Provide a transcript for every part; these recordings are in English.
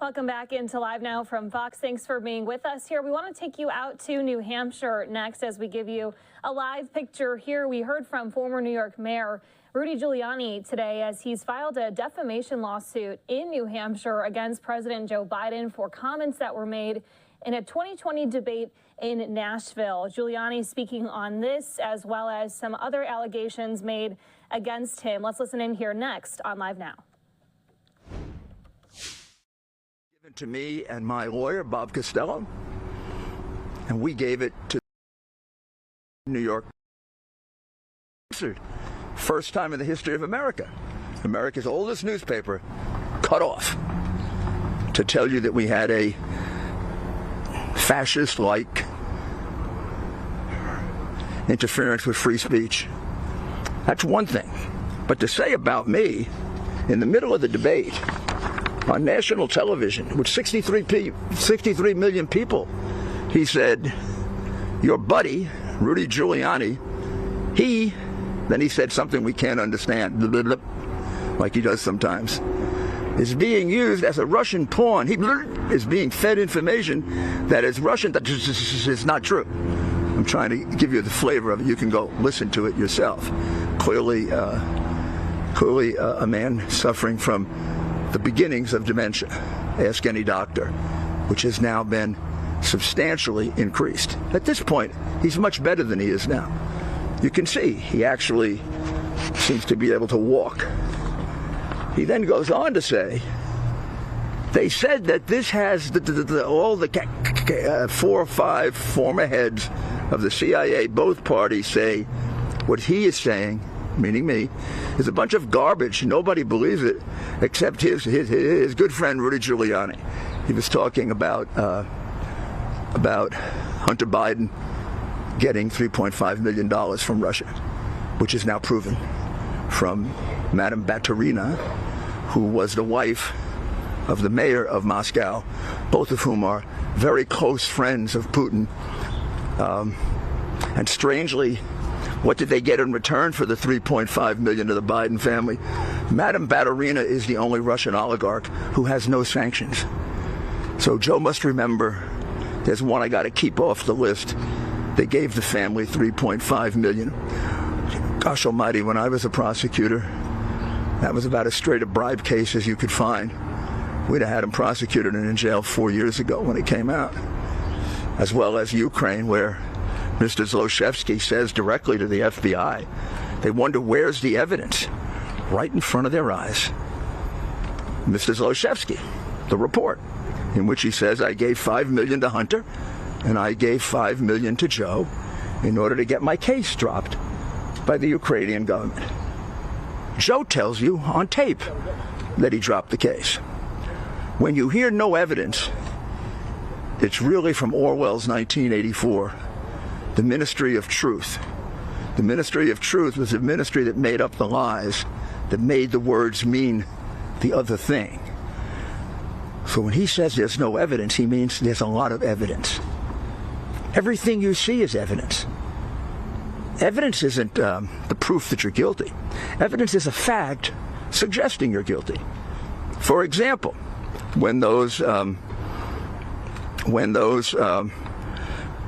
Welcome back into Live Now from Fox. Thanks for being with us here. We want to take you out to New Hampshire next as we give you a live picture here. We heard from former New York Mayor Rudy Giuliani today as he's filed a defamation lawsuit in New Hampshire against President Joe Biden for comments that were made in a 2020 debate in Nashville. Giuliani speaking on this as well as some other allegations made against him. Let's listen in here next on Live Now. To me and my lawyer, Bob Costello, and we gave it to New York. First time in the history of America, America's oldest newspaper, cut off to tell you that we had a fascist-like interference with free speech. That's one thing. But to say about me in the middle of the debate on national television with 63 million people, he said, your buddy, Rudy Giuliani, then he said something we can't understand, like he does sometimes, is being used as a Russian pawn. He is being fed information that is Russian, that is not true. I'm trying to give you the flavor of it. You can go listen to it yourself. Clearly a man suffering from the beginnings of dementia. Ask any doctor, which has now been substantially increased. At this point, he's much better than he is now. You can see he actually seems to be able to walk. He then goes on to say, they said that this has all the 4 or 5 former heads of the CIA, both parties, say what he is saying, meaning me, is a bunch of garbage. Nobody believes it except his good friend Rudy Giuliani. He was talking about Hunter Biden getting $3.5 million from Russia, which is now proven from Madame Baturina, who was the wife of the mayor of Moscow, both of whom are very close friends of Putin. And strangely, what did they get in return for the $3.5 million to the Biden family? Madame Baturina is the only Russian oligarch who has no sanctions. So Joe must remember, there's one I got to keep off the list. They gave the family $3.5 million. Gosh almighty, when I was a prosecutor, that was about as straight a bribe case as you could find. We'd have had him prosecuted and in jail 4 years ago when it came out. As well as Ukraine, where Mr. Zlochevsky says directly to the FBI, they wonder where's the evidence? Right in front of their eyes. Mr. Zlochevsky, the report, in which he says, I gave $5 million to Hunter and I gave $5 million to Joe in order to get my case dropped by the Ukrainian government. Joe tells you on tape that he dropped the case. When you hear no evidence, it's really from Orwell's 1984. The Ministry of Truth. The Ministry of Truth was a ministry that made up the lies, that made the words mean the other thing. So when he says there's no evidence, he means there's a lot of evidence. Everything you see is evidence. Evidence isn't the proof that you're guilty. Evidence is a fact suggesting you're guilty. For example, when those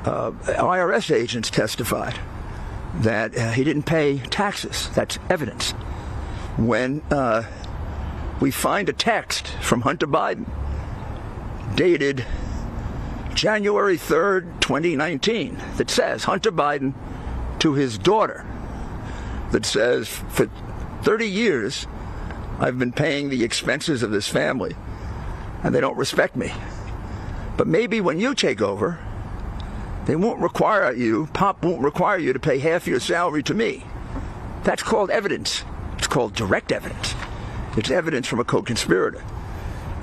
IRS agents testified that he didn't pay taxes. That's evidence. When we find a text from Hunter Biden dated January 3rd, 2019, that says Hunter Biden to his daughter, that says, for 30 years, I've been paying the expenses of this family, and they don't respect me. But maybe when you take over, they won't require you, Pop won't require you to pay half your salary to me. That's called evidence. It's called direct evidence. It's evidence from a co-conspirator.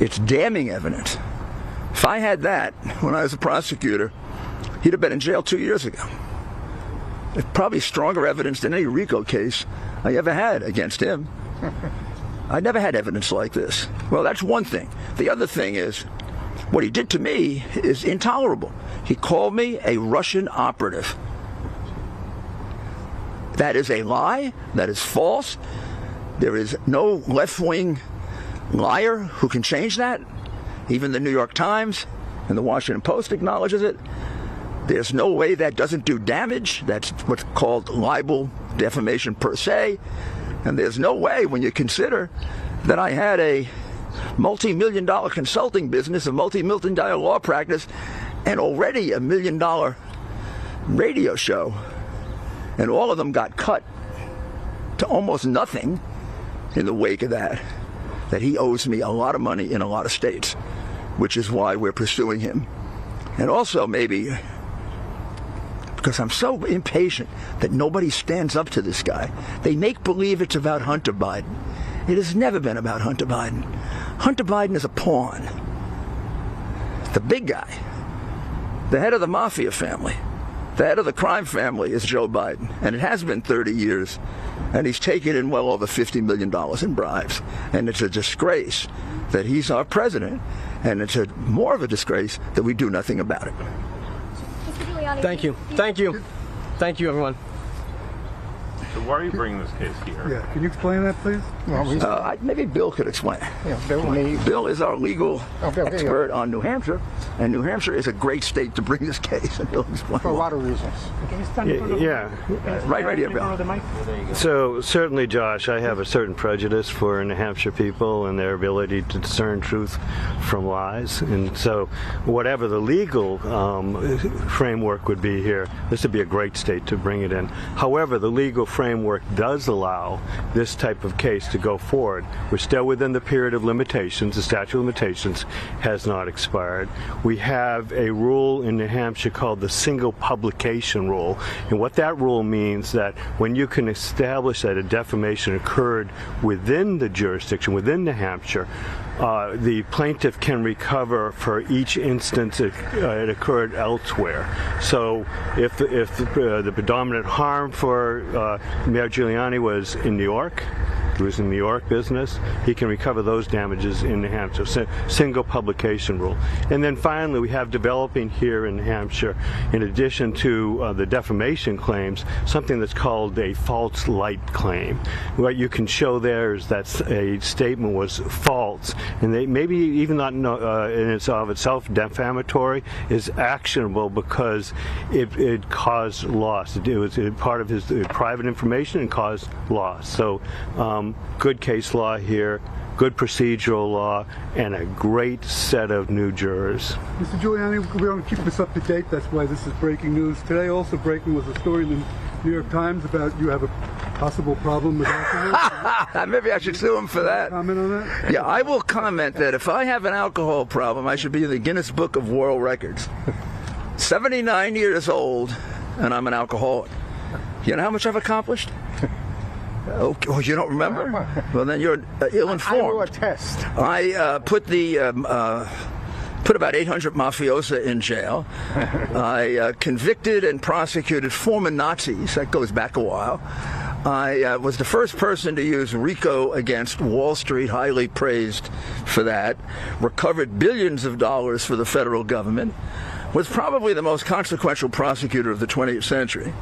It's damning evidence. If I had that when I was a prosecutor, he'd have been in jail 2 years ago. It's probably stronger evidence than any RICO case I ever had against him. I never had evidence like this. Well, that's one thing. The other thing is, what he did to me is intolerable. He called me a Russian operative. That is a lie. That is false. There is no left-wing liar who can change that. Even the New York Times and the Washington Post acknowledges it. There's no way that doesn't do damage. That's what's called libel, defamation per se. And there's no way, when you consider that I had a multi-million-dollar consulting business, a multi-million-dollar law practice, and already $1 million radio show, and all of them got cut to almost nothing in the wake of that he owes me a lot of money in a lot of states, which is why we're pursuing him. And also maybe because I'm so impatient that nobody stands up to this guy. They make believe it's about Hunter Biden. It has never been about Hunter Biden. Hunter Biden is a pawn. The big guy, the head of the mafia family, the head of the crime family is Joe Biden, and it has been 30 years, and he's taken in well over $50 million in bribes, and it's a disgrace that he's our president, and it's more of a disgrace that we do nothing about it. Thank you. Thank you. Thank you, everyone. So why are you bringing this case here? Yeah, can you explain that, please? Maybe Bill could explain. Yeah, Bill is our legal expert on New Hampshire, and New Hampshire is a great state to bring this case, and he'll explain for a lot of reasons. Right here, Bill. So certainly, Josh, I have a certain prejudice for New Hampshire people and their ability to discern truth from lies, and so whatever the legal framework would be here, this would be a great state to bring it in. However, the legal framework does allow this type of case to go forward. We're still within the period of limitations. The statute of limitations has not expired. We have a rule in New Hampshire called the single publication rule, and what that rule means that when you can establish that a defamation occurred within the jurisdiction, within New Hampshire, the plaintiff can recover for each instance it occurred elsewhere. So if the predominant harm for Mayor Giuliani was in New York, he was in New York business, he can recover those damages in New Hampshire. So, single publication rule. And then finally, we have developing here in New Hampshire, in addition to the defamation claims, something that's called a false light claim. What you can show there is that a statement was false, and they maybe even not in itself defamatory, is actionable because it caused loss. It was part of his private information and caused loss. So good case law here, good procedural law, and a great set of new jurors. Mr. Giuliani, we want to keep this up to date. That's why this is breaking news. Today also breaking was a story in the New York Times about you have a possible problem with alcohol. Maybe I should sue him for that. Comment on that? Yeah, I will comment that if I have an alcohol problem, I should be in the Guinness Book of World Records. 79 years old, and I'm an alcoholic. You know how much I've accomplished? Oh, you don't remember? Well, then you're ill-informed. I will attest. I put about 800 mafiosa in jail. I convicted and prosecuted former Nazis. That goes back a while. I was the first person to use RICO against Wall Street, highly praised for that. Recovered billions of dollars for the federal government. Was probably the most consequential prosecutor of the 20th century.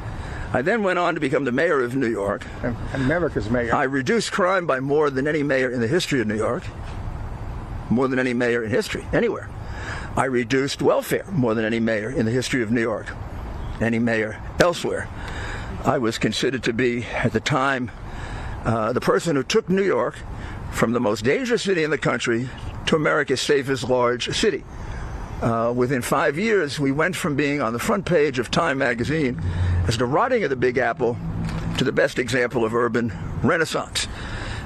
I then went on to become the mayor of New York. America's mayor. I reduced crime by more than any mayor in the history of New York. More than any mayor in history, anywhere. I reduced welfare more than any mayor in the history of New York, any mayor elsewhere. I was considered to be, at the time, the person who took New York from the most dangerous city in the country to America's safest large city. Within 5 years, we went from being on the front page of Time magazine as the rotting of the Big Apple to the best example of urban renaissance.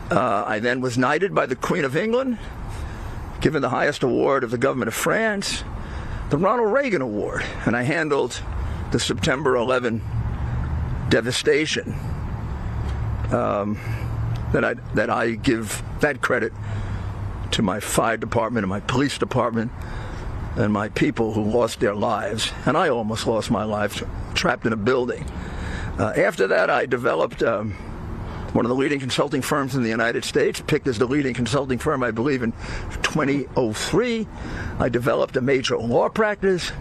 I then was knighted by the Queen of England, given the highest award of the government of France, the Ronald Reagan Award, and I handled the September 11 devastation. That I give that credit to my fire department and my police department and my people who lost their lives, and I almost lost my life trapped in a building. After that, I developed one of the leading consulting firms in the United States, picked as the leading consulting firm, I believe, in 2003. I developed a major law practice.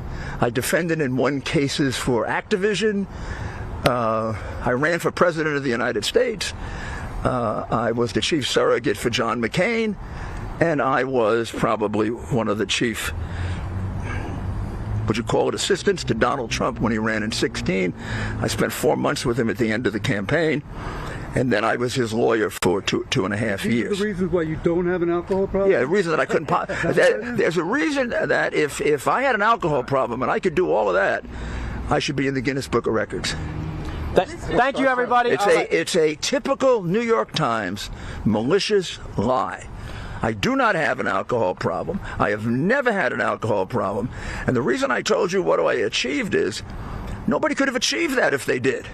I defended and won cases for Activision. I ran for president of the United States. I was the chief surrogate for John McCain. and I was probably one of the chief, would you call it, assistants to Donald Trump when he ran in 2016. I spent 4 months with him at the end of the campaign, and then I was his lawyer for two and a half years. These are the reasons why you don't have an alcohol problem? Yeah, the reason that I couldn't. There's a reason that if I had an alcohol problem and I could do all of that, I should be in the Guinness Book of Records. Thank you, everybody. It's a typical New York Times malicious lie. I do not have an alcohol problem. I have never had an alcohol problem. And the reason I told you what I achieved is nobody could have achieved that if they did.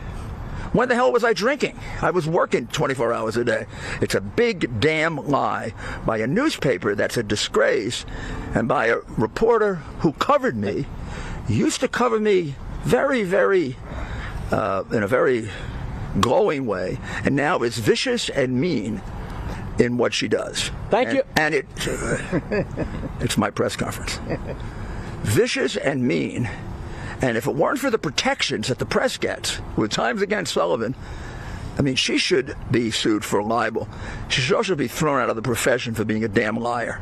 When the hell was I drinking? I was working 24 hours a day. It's a big damn lie by a newspaper that's a disgrace, and by a reporter who covered me, used to cover me very, very, in a very glowing way, and now is vicious and mean in what she does. Thank you. And it's my press conference. Vicious and mean. And if it weren't for the protections that the press gets with Times Against Sullivan, I mean, she should be sued for libel. She should also be thrown out of the profession for being a damn liar.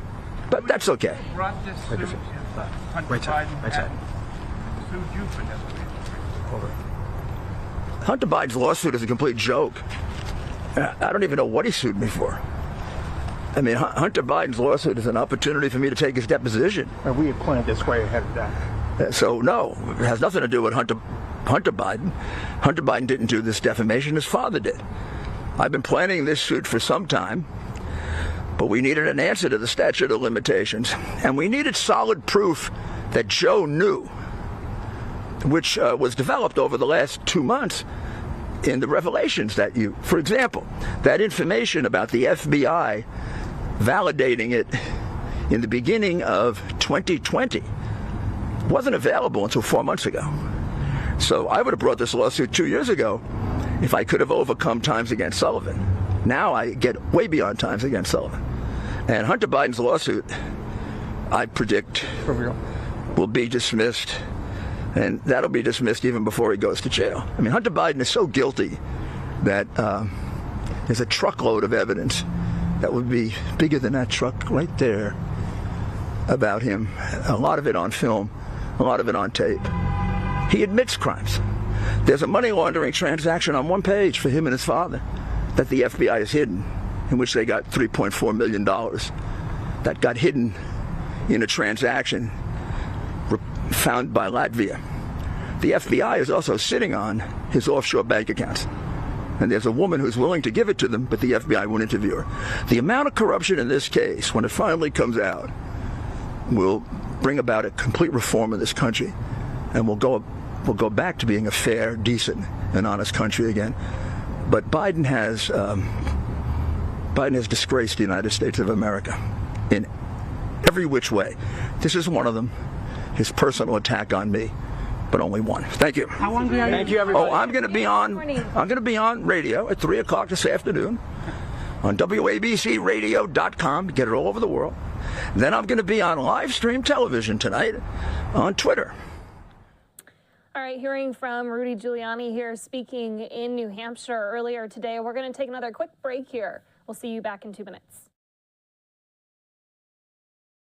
But that's okay. Brought this suit is Hunter Biden sued you for defamation. Hunter Biden's lawsuit is a complete joke. I don't even know what he sued me for. I mean, Hunter Biden's lawsuit is an opportunity for me to take his deposition. We had planned this way ahead of that. So, no, it has nothing to do with Hunter Biden. Hunter Biden didn't do this defamation. His father did. I've been planning this suit for some time, but we needed an answer to the statute of limitations, and we needed solid proof that Joe knew, which was developed over the last 2 months in the revelations that for example, that information about the FBI validating it in the beginning of 2020 wasn't available until 4 months ago. So I would have brought this lawsuit 2 years ago if I could have overcome Times Against Sullivan. Now I get way beyond Times Against Sullivan. And Hunter Biden's lawsuit, I predict, will be dismissed, and that'll be dismissed even before he goes to jail. I mean, Hunter Biden is so guilty that there's a truckload of evidence that would be bigger than that truck right there about him. A lot of it on film, a lot of it on tape. He admits crimes. There's a money laundering transaction on one page for him and his father that the FBI has hidden, in which they got $3.4 million. That got hidden in a transaction found by Latvia. The FBI is also sitting on his offshore bank accounts. And there's a woman who's willing to give it to them, but the FBI won't interview her. The amount of corruption in this case, when it finally comes out, will bring about a complete reform in this country, and we'll go back to being a fair, decent, and honest country again. But Biden has disgraced the United States of America in every which way. This is one of them. His personal attack on me, but only one. Thank you. How long do you have? Thank you, everybody. Oh, I'm going to be on radio at 3 o'clock this afternoon on WABCRadio.com. Get it all over the world. Then I'm going to be on live stream television tonight on Twitter. All right, hearing from Rudy Giuliani here speaking in New Hampshire earlier today. We're going to take another quick break here. We'll see you back in 2 minutes.